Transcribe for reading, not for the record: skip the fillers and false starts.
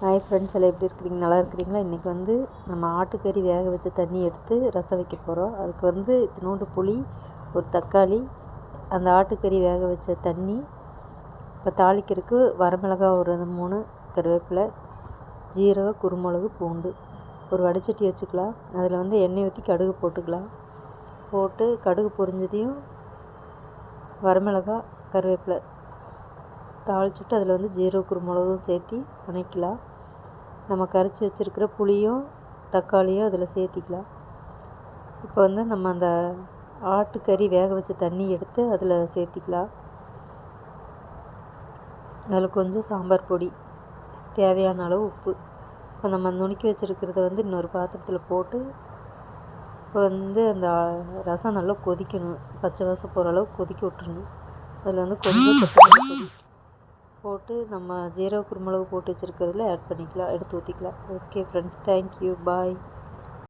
Hi friends, எல்லாம் எப்படி இருக்கிறீங்க? நல்லா இருக்கிறீங்களா? இன்றைக்கி வந்து நம்ம ஆட்டுக்கறி வேக வச்ச தண்ணி எடுத்து ரசம் வைக்க போகிறோம். அதுக்கு வந்து இத்தினோண்டு புளி, ஒரு தக்காளி, அந்த ஆட்டுக்கறி வேக வச்ச தண்ணி, இப்போ தாளிக்கிறதுக்கு வரமிளகாய் ஒரு 3, கருவேப்பிலை, ஜீரகம், குருமிளகு, பூண்டு. ஒரு வடைச்சட்டி வச்சுக்கலாம். அதில் வந்து எண்ணெய் ஊற்றி கடுகு போட்டுக்கலாம். போட்டு கடுகு பொரிஞ்சதையும் வரமிளகாய், கருவேப்பிலை தாளிச்சுட்டு அதில் வந்து ஜீரகம், குருமிளகும் சேர்த்தி வதக்கிக்கலாம். நம்ம கரைச்சி வச்சுருக்கிற புளியும் தக்காளியும் அதில் சேர்த்திக்கலாம். இப்போ வந்து நம்ம அந்த ஆட்டுக்கறி வேக வச்ச தண்ணி எடுத்து அதில் சேர்த்திக்கலாம். அதில் கொஞ்சம் சாம்பார் பொடி, தேவையான அளவு உப்பு. இப்போ நம்ம நுணுக்கி வச்சுருக்கிறத வந்து இன்னொரு பாத்திரத்தில் போட்டு இப்போ வந்து அந்த ரசம் நல்லா கொதிக்கணும். பச்சை வாசம் போகிற அளவுக்கு கொதிக்க விட்டுறணும். அதில் வந்து கொஞ்சம் கொத்தமல்லி பொடி போட்டு நம்ம ஜீரக குருமிளகு போட்டு வச்சுருக்கிறதுல ஆட் பண்ணிக்கலாம், எடுத்து ஊற்றிக்கலாம். ஓகே ஃப்ரெண்ட்ஸ், தேங்க்யூ, பாய்.